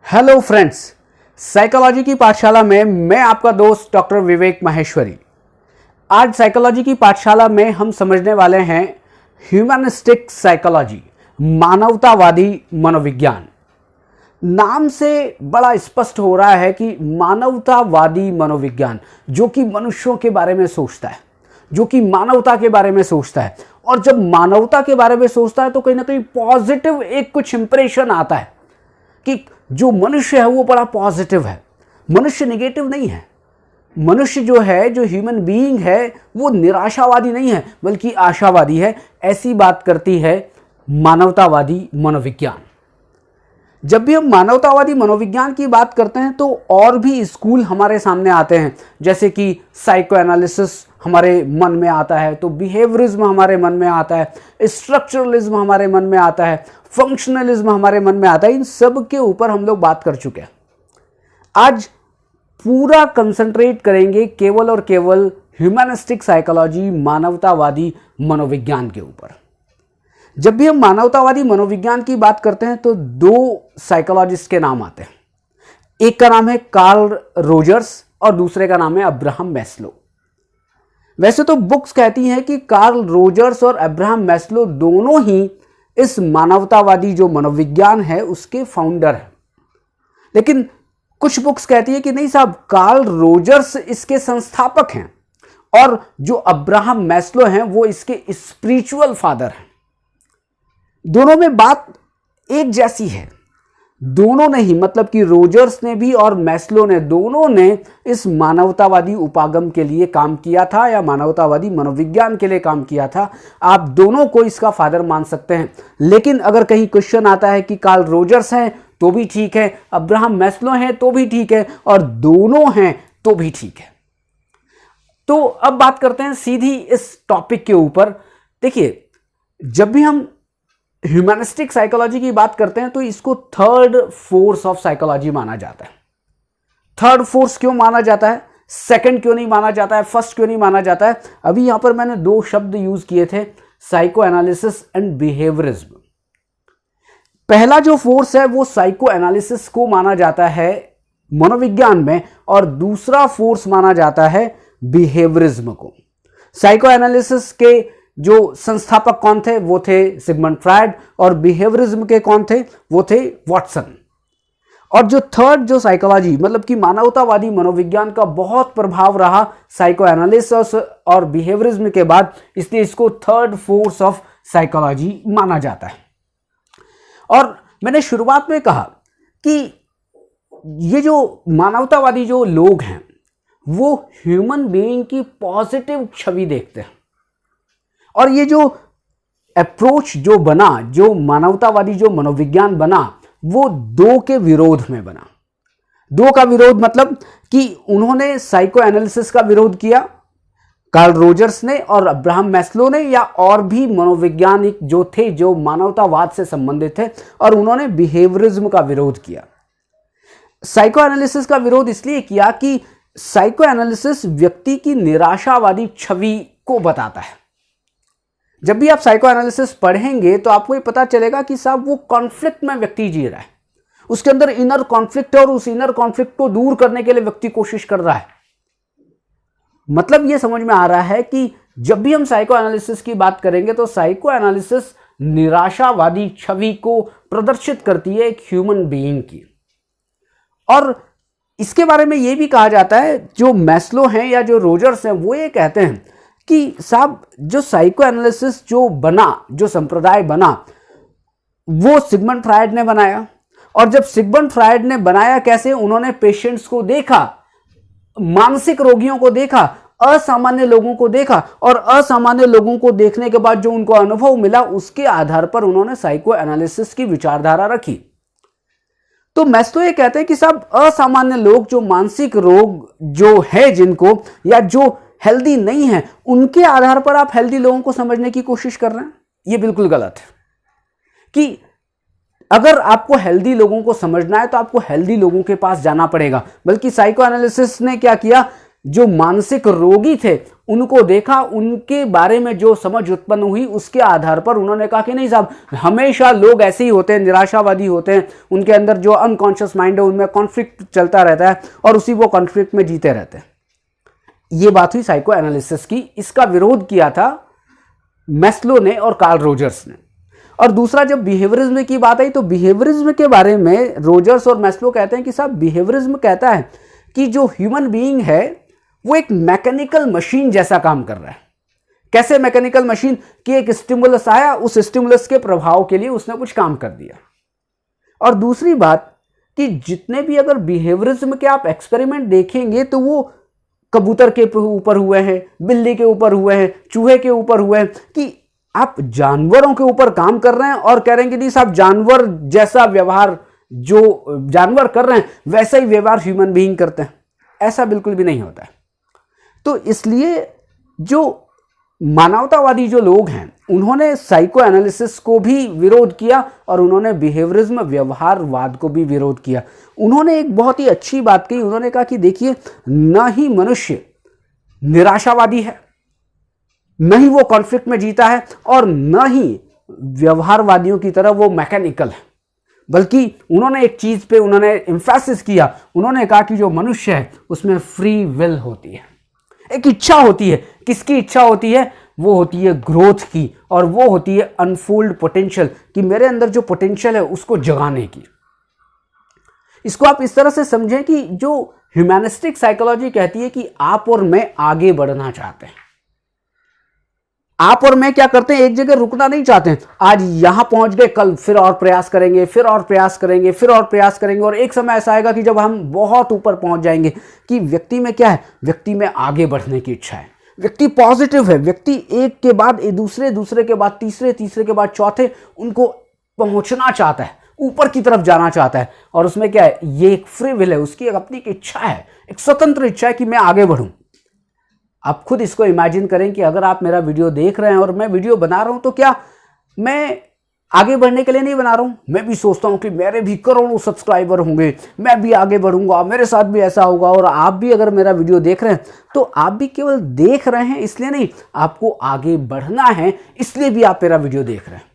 Hello friends, psychology की पाठशाला में मैं आपका दोस्त डॉक्टर विवेक माहेश्वरी। आज साइकोलॉजी की पाठशाला में हम समझने वाले हैं ह्यूमनिस्टिक साइकोलॉजी, मानवतावादी मनोविज्ञान। नाम से बड़ा स्पष्ट हो रहा है कि मानवतावादी मनोविज्ञान जो कि मनुष्यों के बारे में सोचता है, जो कि मानवता के बारे में सोचता है। और जब मानवता के बारे में सोचता है तो कहीं ना कहीं पॉजिटिव एक कुछ इंप्रेशन आता है कि जो मनुष्य है वो बड़ा पॉजिटिव है, मनुष्य नेगेटिव नहीं है। मनुष्य जो है, जो ह्यूमन बीइंग है, वो निराशावादी नहीं है बल्कि आशावादी है। ऐसी बात करती है मानवतावादी मनोविज्ञान। जब भी हम मानवतावादी मनोविज्ञान की बात करते हैं तो और भी स्कूल हमारे सामने आते हैं, जैसे कि साइको एनालिसिस हमारे मन में आता है, तो बिहेवियरिज्म हमारे मन में आता है, स्ट्रक्चरलिज्म हमारे मन में आता है, फंक्शनलिज्म हमारे मन में आता है। इन सब के ऊपर हम लोग बात कर चुके हैं। आज पूरा कंसंट्रेट करेंगे केवल और केवल ह्यूमनिस्टिक साइकोलॉजी, मानवतावादी मनोविज्ञान के ऊपर। जब भी हम मानवतावादी मनोविज्ञान की बात करते हैं तो दो साइकोलॉजिस्ट के नाम आते हैं। एक का नाम है कार्ल रोजर्स और दूसरे का नाम है अब्राहम मैस्लो। वैसे तो बुक्स कहती हैं कि कार्ल रोजर्स और अब्राहम मैस्लो दोनों ही इस मानवतावादी जो मनोविज्ञान है उसके फाउंडर हैं, लेकिन कुछ बुक्स कहती है कि नहीं साहब, कार्ल रोजर्स इसके संस्थापक हैं और जो अब्राहम मैस्लो हैं वो इसके स्पिरिचुअल फादर हैं। दोनों में बात एक जैसी है। दोनों ने ही, मतलब कि रोजर्स ने भी और मैस्लो ने, दोनों ने इस मानवतावादी उपागम के लिए काम किया था या मानवतावादी मनोविज्ञान के लिए काम किया था। आप दोनों को इसका फादर मान सकते हैं। लेकिन अगर कहीं क्वेश्चन आता है कि कार्ल रोजर्स हैं तो भी ठीक है, अब्राहम मैस्लो हैं तो भी ठीक है, और दोनों हैं तो भी ठीक है। तो अब बात करते हैं सीधी इस टॉपिक के ऊपर। देखिए, जब भी हम ह्यूमनिस्टिक साइकोलॉजी की बात करते हैं तो इसको थर्ड फोर्स ऑफ साइकोलॉजी माना जाता है। थर्ड फोर्स क्यों माना जाता है, सेकंड क्यों नहीं माना जाता है, फर्स्ट क्यों नहीं माना जाता है? अभी यहां पर मैंने दो शब्द यूज किए थे, साइको एनालिसिस एंड बिहेवियरिज्म। पहला जो फोर्स है वो साइको एनालिसिस को माना जाता है मनोविज्ञान में, और दूसरा फोर्स माना जाता है बिहेवियरिज्म को। साइको एनालिसिस के जो संस्थापक कौन थे, वो थे सिगमंड फ्रायड, और बिहेवियरिज्म के कौन थे, वो थे वॉटसन। और जो थर्ड जो साइकोलॉजी, मतलब कि मानवतावादी मनोविज्ञान का बहुत प्रभाव रहा साइको एनालिसिस और बिहेवियरिज्म के बाद, इसलिए इसको थर्ड फोर्स ऑफ साइकोलॉजी माना जाता है। और मैंने शुरुआत में कहा कि ये जो मानवतावादी जो लोग हैं वो ह्यूमन बीइंग की पॉजिटिव छवि देखते हैं, और ये जो अप्रोच जो बना, जो मानवतावादी जो मनोविज्ञान बना, वो दो के विरोध में बना। दो का विरोध मतलब कि उन्होंने साइको एनालिसिस का विरोध किया, कार्ल रोजर्स ने और अब्राहम मैस्लो ने, या और भी मनोवैज्ञानिक जो थे जो मानवतावाद से संबंधित थे, और उन्होंने बिहेवियरिज्म का विरोध किया। साइको एनालिसिस का विरोध इसलिए किया कि साइको एनालिसिस व्यक्ति की निराशावादी छवि को बताता है। जब भी आप साइको एनालिसिस पढ़ेंगे तो आपको ये पता चलेगा कि साहब वो कॉन्फ्लिक्ट में व्यक्ति जी रहा है, उसके अंदर इनर कॉन्फ्लिक्ट है, और उस इनर कॉन्फ्लिक्ट को दूर करने के लिए व्यक्ति कोशिश कर रहा है। मतलब ये समझ में आ रहा है कि जब भी हम साइको एनालिसिस की बात करेंगे तो साइको एनालिसिस निराशावादी छवि को प्रदर्शित करती है एक ह्यूमन बीइंग की। और इसके बारे में यह भी कहा जाता है, जो मैस्लो हैं या जो रोजर्स हैं वो ये कहते हैं कि साहब जो साइको एनालिसिस जो बना, जो संप्रदाय बना, वो सिगमंड फ्रायड ने बनाया। और जब सिगमंड फ्रायड ने बनाया कैसे, उन्होंने पेशेंट्स को देखा, मानसिक रोगियों को देखा, असामान्य लोगों को देखा, और असामान्य लोगों को देखने के बाद जो उनको अनुभव मिला उसके आधार पर उन्होंने साइको एनालिसिस की विचारधारा रखी। तो मैस्लो ये कहते हैं कि साहब असामान्य लोग, जो मानसिक रोग जो है जिनको, या जो हेल्दी नहीं है, उनके आधार पर आप हेल्दी लोगों को समझने की कोशिश कर रहे हैं। ये बिल्कुल गलत है। कि अगर आपको हेल्दी लोगों को समझना है तो आपको हेल्दी लोगों के पास जाना पड़ेगा। बल्कि साइको एनालिसिस ने क्या किया, जो मानसिक रोगी थे उनको देखा, उनके बारे में जो समझ उत्पन्न हुई उसके आधार पर उन्होंने कहा कि नहीं साहब, हमेशा लोग ऐसे ही होते हैं, निराशावादी होते हैं, उनके अंदर जो अनकॉन्शियस माइंड है उनमें कॉन्फ्लिक्ट चलता रहता है और उसी वो कॉन्फ्लिक्ट में जीते रहते हैं। ये बात हुई साइको एनालिसिस की। इसका विरोध किया था मैस्लो ने और कार्ल रोजर्स ने। और दूसरा, जब बिहेवियरिज्म की बात आई तो बिहेवियरिज्म के बारे में रोजर्स और मैस्लो कहते हैं कि साहब, बिहेवियरिज्म कहता है कि जो ह्यूमन बीइंग है वो एक मैकेनिकल मशीन जैसा काम कर रहा है। कैसे मैकेनिकल मशीन? कि एक स्टिमुलस आया, उस स्टिमुलस के प्रभाव के लिए उसने कुछ काम कर दिया। और दूसरी बात कि जितने भी अगर बिहेवियरिज्म के आप एक्सपेरिमेंट देखेंगे तो वो कबूतर के ऊपर हुए हैं, बिल्ली के ऊपर हुए हैं, चूहे के ऊपर हुए हैं, कि आप जानवरों के ऊपर काम कर रहे हैं और कह रहे हैं कि नहीं साहब, जानवर जैसा व्यवहार जो जानवर कर रहे हैं वैसा ही व्यवहार ह्यूमन बीइंग करते हैं। ऐसा बिल्कुल भी नहीं होता है। तो इसलिए जो मानवतावादी जो लोग हैं उन्होंने साइको एनालिसिस को भी विरोध किया और उन्होंने बिहेवियरिज्म, व्यवहारवाद को भी विरोध किया। उन्होंने एक बहुत ही अच्छी बात कही। उन्होंने कहा कि देखिए, न ही मनुष्य निराशावादी है, न ही वो कॉन्फ्लिक्ट में जीता है, और न ही व्यवहारवादियों की तरह वो मैकेनिकल है, बल्कि उन्होंने एक चीज पे उन्होंने एम्फेसिस किया। उन्होंने कहा कि जो मनुष्य है उसमें फ्री विल होती है, एक इच्छा होती है। किसकी इच्छा होती है? वो होती है ग्रोथ की, और वो होती है अनफोल्ड पोटेंशियल, कि मेरे अंदर जो पोटेंशियल है उसको जगाने की। इसको आप इस तरह से समझें कि जो ह्यूमैनिस्टिक साइकोलॉजी कहती है कि आप और मैं आगे बढ़ना चाहते हैं। आप और मैं क्या करते हैं? एक जगह रुकना नहीं चाहते हैं। आज यहां पहुंच गए, कल फिर और प्रयास करेंगे, फिर और प्रयास करेंगे, फिर और प्रयास करेंगे, और एक समय ऐसा आएगा कि जब हम बहुत ऊपर पहुंच जाएंगे। कि व्यक्ति में क्या है? व्यक्ति में आगे बढ़ने की इच्छा है। व्यक्ति पॉजिटिव है। व्यक्ति एक के बाद दूसरे, दूसरे के बाद तीसरे, तीसरे के बाद चौथे, उनको पहुंचना चाहता है, ऊपर की तरफ जाना चाहता है। और उसमें क्या है? ये एक फ्री विल है, उसकी एक अपनी इच्छा है, एक स्वतंत्र इच्छा है कि मैं आगे बढ़ूं। आप खुद इसको इमेजिन करें कि अगर आप मेरा वीडियो देख रहे हैं और मैं वीडियो बना रहा हूं, तो क्या मैं आगे बढ़ने के लिए नहीं बना रहा हूं? मैं भी सोचता हूं कि मेरे भी करोड़ों सब्सक्राइबर होंगे, मैं भी आगे बढ़ूंगा, मेरे साथ भी ऐसा होगा। और आप भी अगर मेरा वीडियो देख रहे हैं तो आप भी केवल देख रहे हैं इसलिए नहीं, आपको आगे बढ़ना है, इसलिए भी आप मेरा वीडियो देख रहे हैं।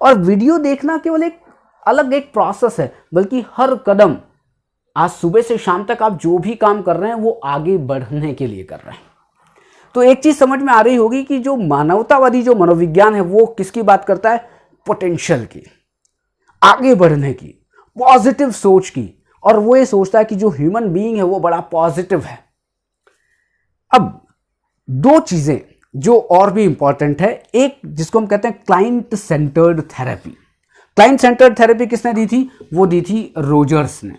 और वीडियो देखना केवल एक अलग एक प्रोसेस है, बल्कि हर कदम, आज सुबह से शाम तक आप जो भी काम कर रहे हैं वो आगे बढ़ने के लिए कर रहे हैं। तो एक चीज समझ में आ रही होगी कि जो मानवतावादी जो मनोविज्ञान है वो किसकी बात करता है? पोटेंशियल की, आगे बढ़ने की, पॉजिटिव सोच की। और वो ये सोचता है कि जो ह्यूमन बीइंग है वो बड़ा पॉजिटिव है। अब दो चीजें जो और भी इंपॉर्टेंट है, एक जिसको हम कहते हैं client centred therapy. Client centred therapy किसने दी थी? वो दी थी रोजर्स ने।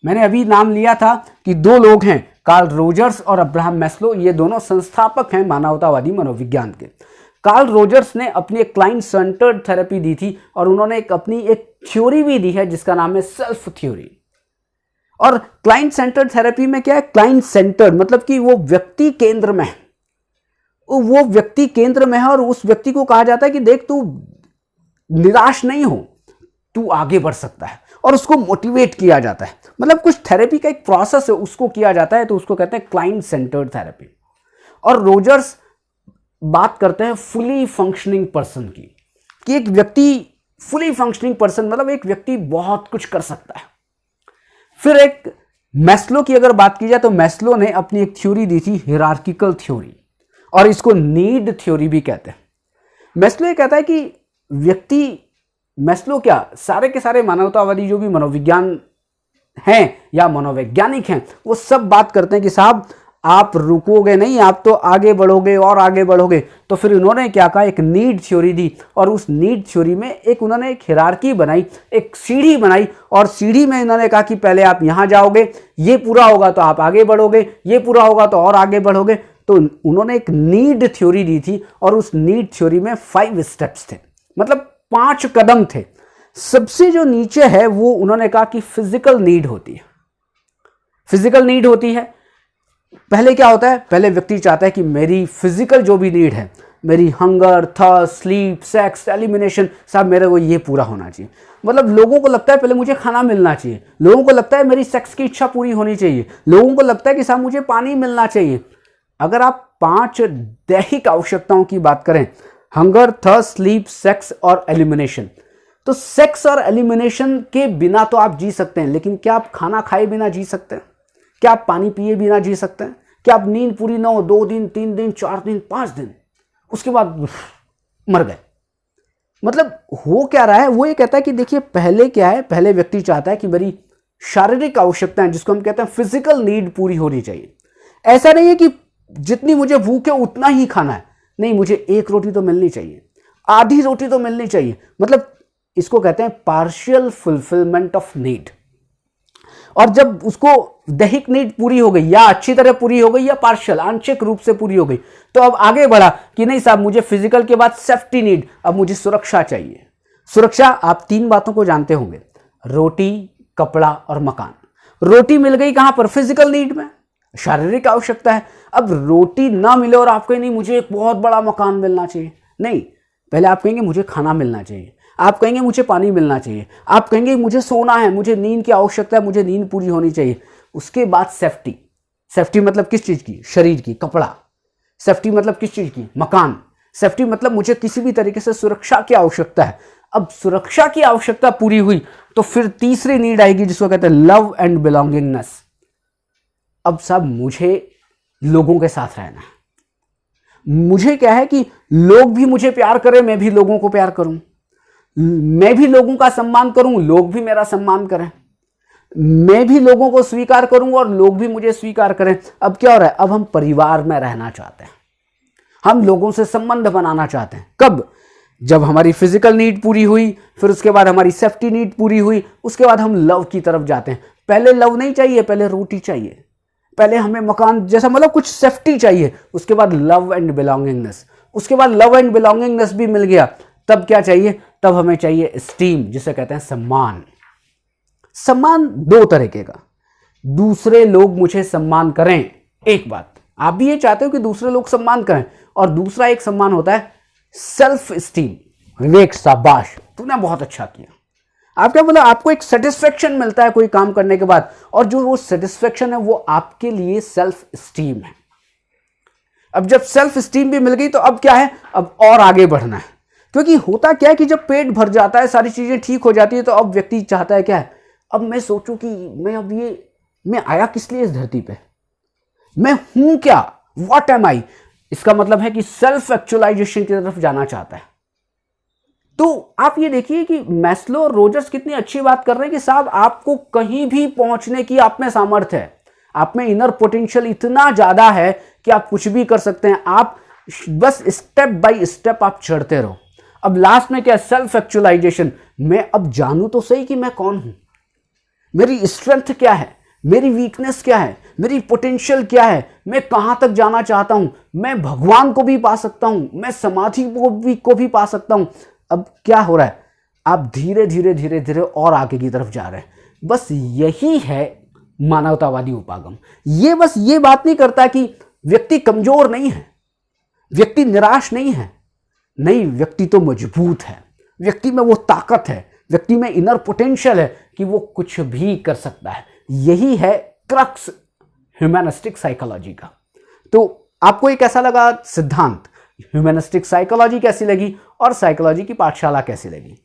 मैंने अभी नाम लिया था कि दो लोग हैं, कार्ल रोजर्स और अब्राहम मैस्लो। ये दोनों संस्थापक हैं मानवतावादी मनोविज्ञान के। कार्ल रोजर्स ने अपनी एक क्लाइंट सेंटर्ड थेरेपी दी थी और उन्होंने अपनी एक थ्योरी भी दी है जिसका नाम है सेल्फ थ्योरी। और क्लाइंट सेंटर्ड थेरेपी में क्या है? क्लाइंट सेंटर्ड मतलब कि वो व्यक्ति केंद्र में है, वो व्यक्ति केंद्र में है। और उस व्यक्ति को कहा जाता है कि देख, तू निराश नहीं हो, तू आगे बढ़ सकता है, और उसको मोटिवेट किया जाता है। मतलब कुछ थेरेपी का एक प्रोसेस है, उसको किया जाता है, तो उसको कहते हैं क्लाइंट सेंटर्ड थेरेपी। और रोजर्स बात करते हैं फुली फंक्शनिंग पर्सन की, कि एक व्यक्ति फुली फंक्शनिंग पर्सन मतलब एक व्यक्ति बहुत कुछ कर सकता है। फिर एक मैस्लो की अगर बात की जाए तो मैस्लो ने अपनी एक थ्योरी दी थी, हियरार्किकल थ्योरी, और इसको नीड थ्योरी भी कहते हैं। मैस्लो ये कहता है कि व्यक्ति, मैस्लो क्या, सारे के सारे मानवतावादी जो भी मनोविज्ञान हैं या मनोवैज्ञानिक हैं, वो सब बात करते हैं कि साहब आप रुकोगे नहीं, आप तो आगे बढ़ोगे और आगे बढ़ोगे। तो फिर उन्होंने क्या कहा? एक नीड थ्योरी दी, और उस नीड थ्योरी में एक उन्होंने एक हियरार्की बनाई, एक सीढ़ी बनाई। और सीढ़ी में उन्होंने कहा कि पहले आप यहां जाओगे, ये पूरा होगा तो आप आगे बढ़ोगे, ये पूरा होगा तो और आगे बढ़ोगे। तो उन्होंने एक नीड थ्योरी दी थी, और उस नीड थ्योरी में 5 स्टेप्स थे, मतलब 5 कदम थे। सबसे जो नीचे है वो उन्होंने कहा कि फिजिकल नीड होती है। फिजिकल नीड होती है, पहले क्या होता है? पहले व्यक्ति चाहता है कि मेरी फिजिकल जो भी नीड है, मेरी hunger, thirst, sleep, sex, elimination, सब मेरे को ये पूरा होना चाहिए। मतलब लोगों को लगता है पहले मुझे खाना मिलना चाहिए, लोगों को लगता है मेरी सेक्स की इच्छा पूरी होनी चाहिए, लोगों को लगता है कि साहब मुझे पानी मिलना चाहिए। अगर आप 5 दैहिक आवश्यकताओं की बात करें, हंगर, थर्स्ट, स्लीप, सेक्स और एलिमिनेशन, तो सेक्स और एलिमिनेशन के बिना तो आप जी सकते हैं, लेकिन क्या आप खाना खाए बिना जी सकते हैं? क्या आप पानी पिए बिना जी सकते हैं? क्या आप नींद पूरी ना हो 2 दिन, 3 दिन, 4 दिन, 5 दिन, उसके बाद मर गए? मतलब हो क्या रहा है? वो ये कहता है कि देखिए, पहले क्या है, पहले व्यक्ति चाहता है कि मेरी शारीरिक आवश्यकताएं, जिसको हम कहते हैं फिजिकल नीड, पूरी होनी चाहिए। ऐसा नहीं है कि जितनी मुझे भूख है उतना ही खाना है, नहीं, मुझे 1 रोटी तो मिलनी चाहिए, आधी रोटी तो मिलनी चाहिए। मतलब इसको कहते हैं पार्शियल फुलफिलमेंट ऑफ नीड। और जब उसको दैहिक नीड पूरी हो गई, या अच्छी तरह पूरी हो गई या पार्शियल, आंशिक रूप से पूरी हो गई, तो अब आगे बढ़ा कि नहीं साहब, मुझे फिजिकल के बाद सेफ्टी नीड, अब मुझे सुरक्षा चाहिए। सुरक्षा, आप 3 बातों को जानते होंगे, रोटी, कपड़ा और मकान। रोटी मिल गई कहां पर? फिजिकल नीड में, शारीरिक आवश्यकता है। अब रोटी ना मिले और आप कहें नहीं मुझे एक बहुत बड़ा मकान मिलना चाहिए, नहीं, पहले आप कहेंगे मुझे खाना मिलना चाहिए, आप कहेंगे मुझे पानी मिलना चाहिए, आप कहेंगे मुझे सोना है, मुझे नींद की आवश्यकता है, मुझे नींद पूरी होनी चाहिए। उसके बाद सेफ्टी। सेफ्टी मतलब किस चीज की? शरीर की। कपड़ा। सेफ्टी मतलब किस चीज की? मकान। सेफ्टी मतलब मुझे किसी भी तरीके से सुरक्षा की आवश्यकता है। अब सुरक्षा की आवश्यकता पूरी हुई तो फिर तीसरी नीड आएगी, जिसको कहते हैं लव एंड बिलोंगिंगनेस। अब साहब, मुझे लोगों के साथ रहना है। मुझे क्या है कि लोग भी मुझे प्यार करें, मैं भी लोगों को प्यार करूं, मैं भी लोगों का सम्मान करूं, लोग भी मेरा सम्मान करें, मैं भी लोगों को स्वीकार करूं और लोग भी मुझे स्वीकार करें। अब क्या हो रहा है? अब हम परिवार में रहना चाहते हैं, हम लोगों से संबंध बनाना चाहते हैं। कब? जब हमारी फिजिकल नीड पूरी हुई, फिर उसके बाद हमारी सेफ्टी नीड पूरी हुई, उसके बाद हम लव की तरफ जाते हैं। पहले लव नहीं चाहिए, पहले रोटी चाहिए, पहले हमें मकान जैसा, मतलब कुछ सेफ्टी चाहिए, उसके बाद लव एंड बिलोंगिंगनेस। उसके बाद लव एंड बिलोंगिंगनेस भी मिल गया, तब क्या चाहिए? तब हमें चाहिए एस्टीम, जिसे कहते हैं सम्मान। सम्मान 2 तरीके का, दूसरे लोग मुझे सम्मान करें, एक बात, आप भी ये चाहते हो कि दूसरे लोग सम्मान करें, और दूसरा एक सम्मान होता है सेल्फ एस्टीम। विवेक, शाबाश, तूने बहुत अच्छा किया। आप क्या बोला? आपको एक सेटिस्फेक्शन मिलता है कोई काम करने के बाद, और जो वो सेटिस्फेक्शन है वो आपके लिए सेल्फ एस्टीम है। अब जब सेल्फ एस्टीम भी मिल गई तो अब क्या है? अब और आगे बढ़ना है। क्योंकि होता क्या है कि जब पेट भर जाता है, सारी चीजें ठीक हो जाती है, तो अब व्यक्ति चाहता है क्या है? अब मैं सोचूं कि मैं आया किस लिए इस धरती पे, मैं हूं क्या, व्हाट एम आई। इसका मतलब है कि सेल्फ एक्चुअलाइजेशन की तरफ जाना चाहता है। तो आप ये देखिए कि मैस्लो और रोजर्स कितनी अच्छी बात कर रहे हैं कि साहब, आपको कहीं भी पहुंचने की आप में सामर्थ्य है, आप में इनर पोटेंशियल इतना ज्यादा है कि आप कुछ भी कर सकते हैं। आप बस स्टेप बाय स्टेप आप चढ़ते रहो। अब लास्ट में क्या? Self actualization. मैं अब जानूं तो सही कि मैं कौन हूं, मेरी स्ट्रेंथ क्या है, मेरी वीकनेस क्या है, मेरी पोटेंशियल क्या है, मैं कहां तक जाना चाहता हूं, मैं भगवान को भी पा सकता हूं, मैं समाधि को भी पा सकता हूं। अब क्या हो रहा है? आप धीरे धीरे धीरे धीरे और आगे की तरफ जा रहे हैं। बस यही है मानवतावादी उपागम। ये बस ये बात नहीं करता कि व्यक्ति कमजोर नहीं है, व्यक्ति निराश नहीं है, नहीं, व्यक्ति तो मजबूत है, व्यक्ति में वो ताकत है, व्यक्ति में इनर पोटेंशियल है कि वो कुछ भी कर सकता है। यही है क्रक्स ह्यूमैनिस्टिक साइकोलॉजी का। तो आपको ये कैसा लगा सिद्धांत? ह्यूमैनिस्टिक साइकोलॉजी कैसी लगी और साइकोलॉजी की पाठशाला कैसी लगी?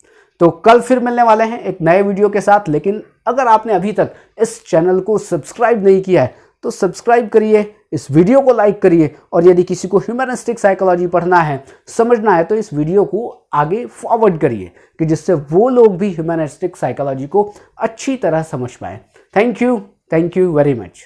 तो कल फिर मिलने वाले हैं एक नए वीडियो के साथ। लेकिन अगर आपने अभी तक इस चैनल को सब्सक्राइब नहीं किया है तो सब्सक्राइब करिए, इस वीडियो को लाइक करिए, और यदि किसी को ह्यूमैनिस्टिक साइकोलॉजी पढ़ना है, समझना है, तो इस वीडियो को आगे फॉरवर्ड करिए कि जिससे वो लोग भी ह्यूमैनिस्टिक साइकोलॉजी को अच्छी तरह समझ पाए। Thank you very much.